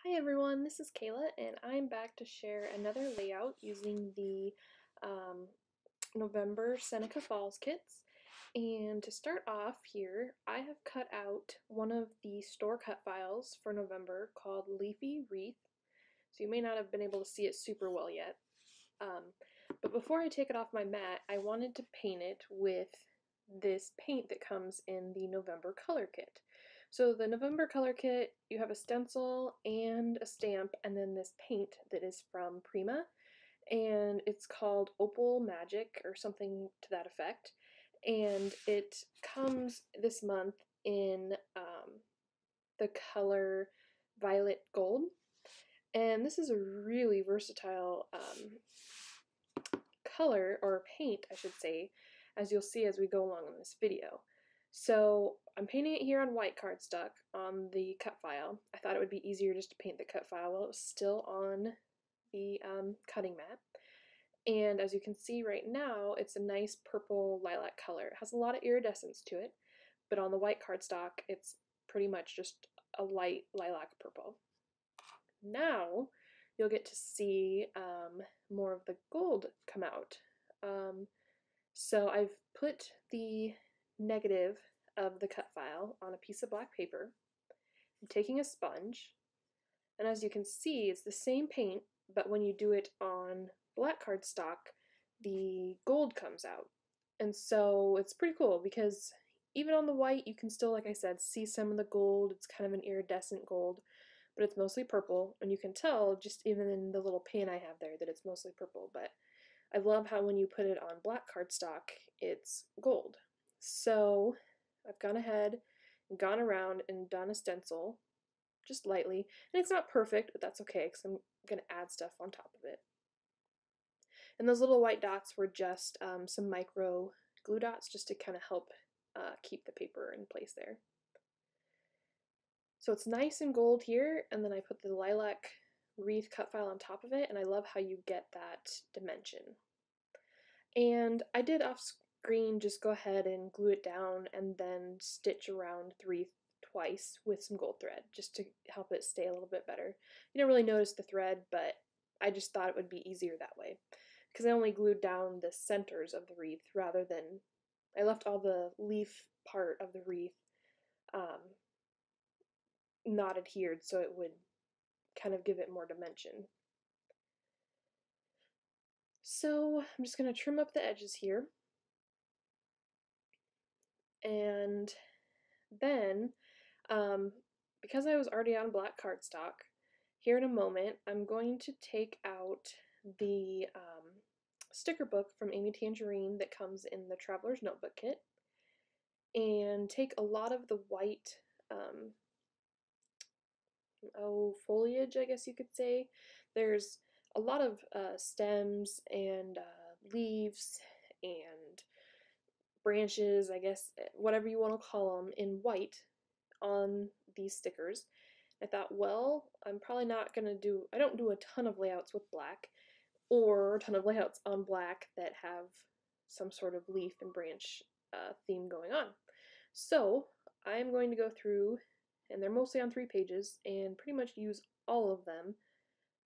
Hi everyone, this is Kayla and I'm back to share another layout using the November Seneca Falls kits. And to start off here, I have cut out one of the store cut files for November called Leafy Wreath. So you may not have been able to see it super well yet. But before I take it off my mat, I wanted to paint it with this paint that comes in the November color kit. So the November color kit, you have a stencil and a stamp and then this paint that is from Prima, and it's called Opal Magic or something to that effect, and it comes this month in the color Violet Gold, and this is a really versatile color, or paint I should say, as you'll see as we go along in this video. So I'm painting it here on white cardstock on the cut file. I thought it would be easier just to paint the cut file while it was still on the cutting mat. And as you can see right now, it's a nice purple lilac color. It has a lot of iridescence to it, but on the white cardstock, it's pretty much just a light lilac purple. Now you'll get to see more of the gold come out. So I've put the negative of the cut file on a piece of black paper. I'm taking a sponge, and as you can see, it's the same paint, but when you do it on black cardstock, the gold comes out. And so it's pretty cool because even on the white, you can still, like I said, see some of the gold. It's kind of an iridescent gold, but it's mostly purple, and you can tell just even in the little pin I have there that it's mostly purple. But I love how when you put it on black cardstock, it's gold. So I've gone ahead and gone around and done a stencil, just lightly. And it's not perfect, but that's okay because I'm going to add stuff on top of it. And those little white dots were just some micro glue dots just to kind of help keep the paper in place there. So it's nice and gold here, and then I put the lilac wreath cut file on top of it, and I love how you get that dimension. And I did off screen just go ahead and glue it down and then stitch around the wreath twice with some gold thread just to help it stay a little bit better. You don't really notice the thread, but I just thought it would be easier that way because I only glued down the centers of the wreath rather than I left all the leaf part of the wreath not adhered so it would kind of give it more dimension. So I'm just going to trim up the edges here, and then because I was already on black cardstock, here in a moment I'm going to take out the sticker book from Amy Tangerine that comes in the Traveler's Notebook kit and take a lot of the white foliage, I guess you could say. There's a lot of stems and leaves and branches, I guess, whatever you want to call them, in white on these stickers. I thought, well, I'm probably not going to do, I don't do a ton of layouts with black or a ton of layouts on black that have some sort of leaf and branch theme going on. So I'm going to go through, and they're mostly on 3 pages, and pretty much use all of them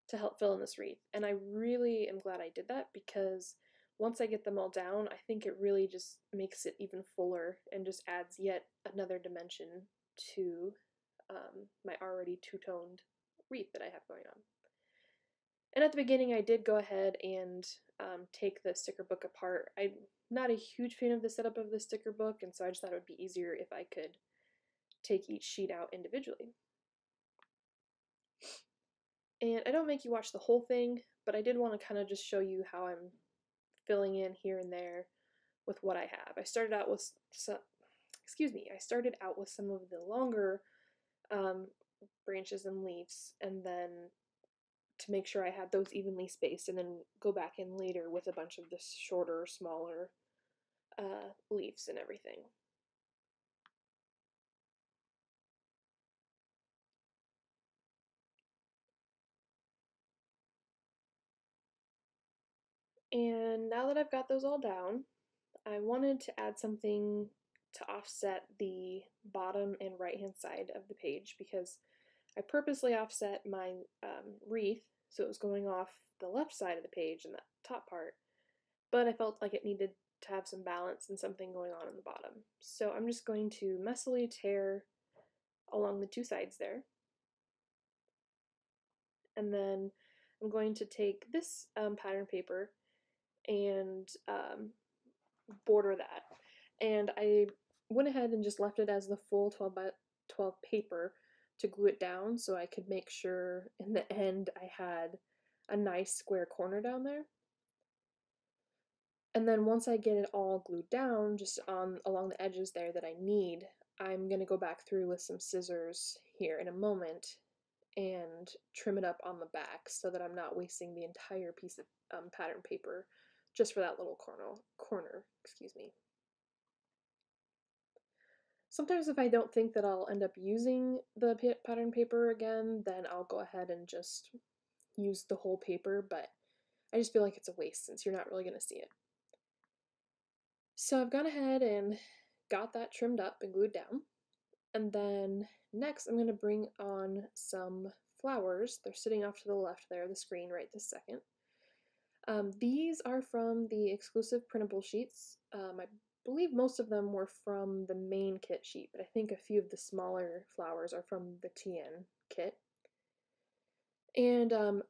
to help fill in this wreath. And I really am glad I did that because once I get them all down, I think it really just makes it even fuller and just adds yet another dimension to my already two-toned wreath that I have going on. And at the beginning I did go ahead and take the sticker book apart. I'm not a huge fan of the setup of the sticker book, and so I just thought it would be easier if I could take each sheet out individually. And I don't make you watch the whole thing, but I did want to kind of just show you how I'm filling in here and there with what I have. I started out with some, I started out with some of the longer branches and leaves, and then to make sure I had those evenly spaced, and then go back in later with a bunch of the shorter, smaller leaves and everything. And now that I've got those all down, I wanted to add something to offset the bottom and right hand side of the page because I purposely offset my wreath so it was going off the left side of the page in that top part, but I felt like it needed to have some balance and something going on the bottom. So I'm just going to messily tear along the two sides there. And then I'm going to take this pattern paper and border that. And I went ahead and just left it as the full 12 by 12 paper to glue it down so I could make sure in the end I had a nice square corner down there. And then once I get it all glued down, just on along the edges there that I need, I'm going to go back through with some scissors here in a moment and trim it up on the back so that I'm not wasting the entire piece of pattern paper just for that little corner, excuse me. Sometimes if I don't think that I'll end up using the pattern paper again, then I'll go ahead and just use the whole paper, but I just feel like it's a waste since you're not really going to see it. So I've gone ahead and got that trimmed up and glued down. And then next I'm going to bring on some flowers. They're sitting off to the left there of the screen right this second. These are from the exclusive printable sheets. I believe most of them were from the main kit sheet, but I think a few of the smaller flowers are from the TN kit. And a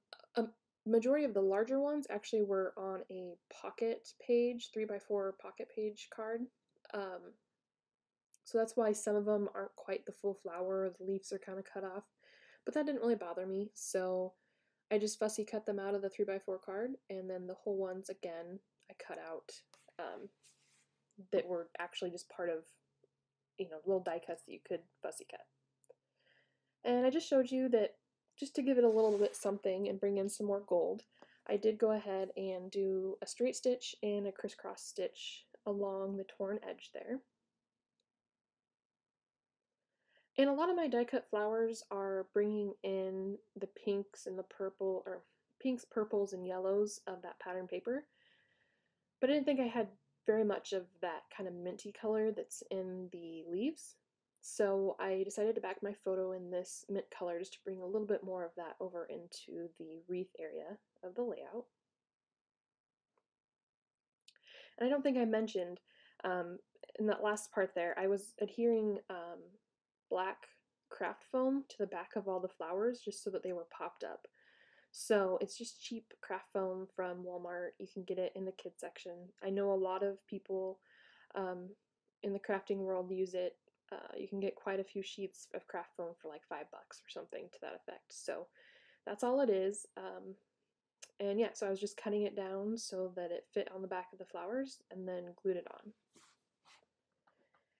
majority of the larger ones actually were on a pocket page, 3x4 pocket page card. So that's why some of them aren't quite the full flower, or the leaves are kind of cut off. But that didn't really bother me, so I just fussy cut them out of the 3x4 card, and then the whole ones, again, I cut out that were actually just part of, little die cuts that you could fussy cut. And I just showed you that just to give it a little bit something and bring in some more gold, I did go ahead and do a straight stitch and a crisscross stitch along the torn edge there. And a lot of my die cut flowers are bringing in the pinks and the purple, or pinks, purples, and yellows of that pattern paper. But I didn't think I had very much of that kind of minty color that's in the leaves. So I decided to back my photo in this mint color just to bring a little bit more of that over into the wreath area of the layout. And I don't think I mentioned in that last part there, I was adhering black craft foam to the back of all the flowers just so that they were popped up. So it's just cheap craft foam from Walmart. You can get it in the kids section. I know a lot of people in the crafting world use it. You can get quite a few sheets of craft foam for like $5 or something to that effect. So that's all it is. And yeah, so I was just cutting it down so that it fit on the back of the flowers and then glued it on.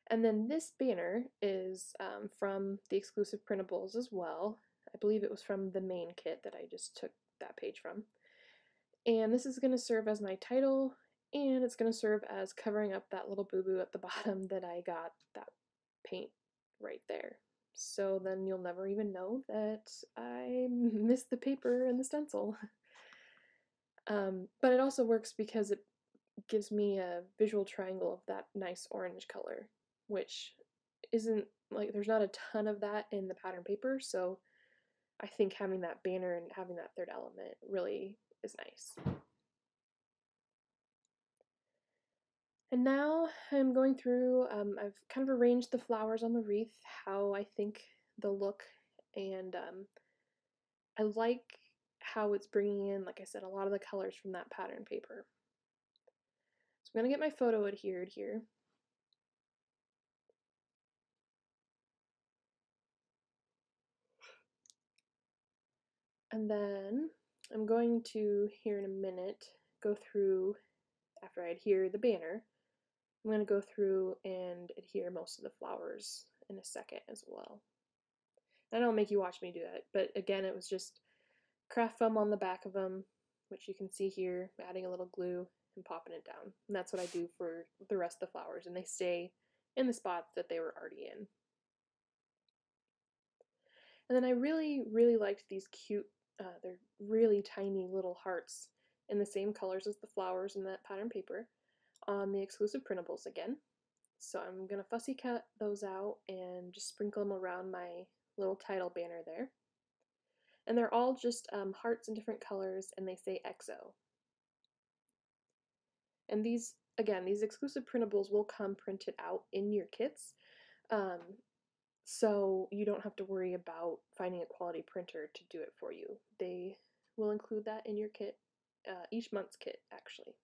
And then this banner is from the exclusive printables as well. I believe it was from the main kit that I just took that page from. And this is going to serve as my title, and it's going to serve as covering up that little boo-boo at the bottom that I got that paint right there. So then you'll never even know that I missed the paper and the stencil. But it also works because it gives me a visual triangle of that nice orange color, which isn't like, there's not a ton of that in the pattern paper, so I think having that banner and having that third element really is nice. And now I'm going through, I've kind of arranged the flowers on the wreath how I think they'll look, and I like how it's bringing in, like I said, a lot of the colors from that pattern paper. So I'm going to get my photo adhered here. And then I'm going to, here in a minute, go through, after I adhere the banner, I'm going to go through and adhere most of the flowers in a second as well. I don't make you watch me do that, but again, it was just craft foam on the back of them, which you can see here, adding a little glue and popping it down. And that's what I do for the rest of the flowers, and they stay in the spots that they were already in. And then I really, really liked these cute, they're really tiny little hearts in the same colors as the flowers in that pattern paper on the exclusive printables again. So I'm going to fussy cut those out and just sprinkle them around my little title banner there. And they're all just hearts in different colors, and they say EXO. And these, again, these exclusive printables will come printed out in your kits, so you don't have to worry about finding a quality printer to do it for you. They will include that in your kit, each month's kit, actually.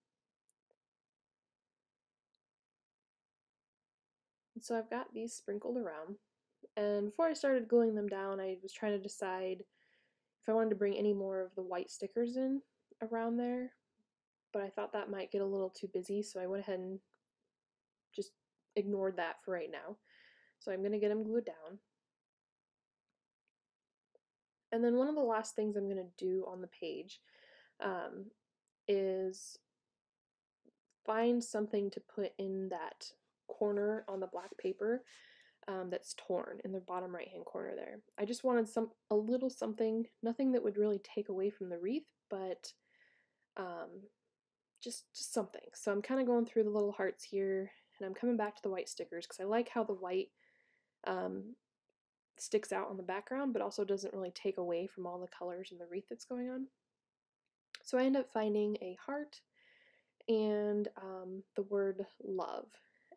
And so I've got these sprinkled around, and before I started gluing them down, I was trying to decide if I wanted to bring any more of the white stickers in around there, but I thought that might get a little too busy, so I went ahead and just ignored that for right now. So I'm going to get them glued down. And then one of the last things I'm going to do on the page is find something to put in that corner on the black paper that's torn in the bottom right hand corner there. I just wanted a little something, nothing that would really take away from the wreath, but just something. So I'm kind of going through the little hearts here, and I'm coming back to the white stickers because I like how the white sticks out on the background, but also doesn't really take away from all the colors in the wreath that's going on. So I end up finding a heart and the word love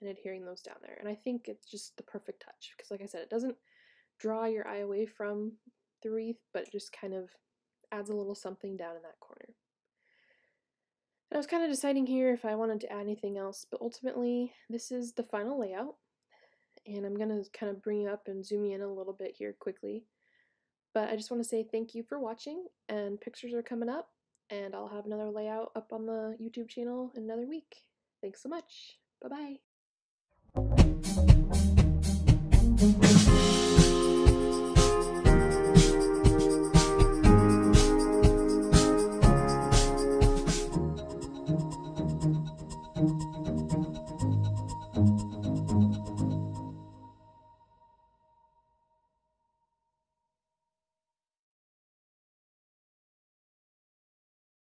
and adhering those down there. And I think it's just the perfect touch because, like I said, it doesn't draw your eye away from the wreath, but it just kind of adds a little something down in that corner. And I was kind of deciding here if I wanted to add anything else, but ultimately this is the final layout. And I'm going to kind of bring you up and zoom you in a little bit here quickly. But I just want to say thank you for watching, and pictures are coming up, and I'll have another layout up on the YouTube channel in another week. Thanks so much. Bye-bye.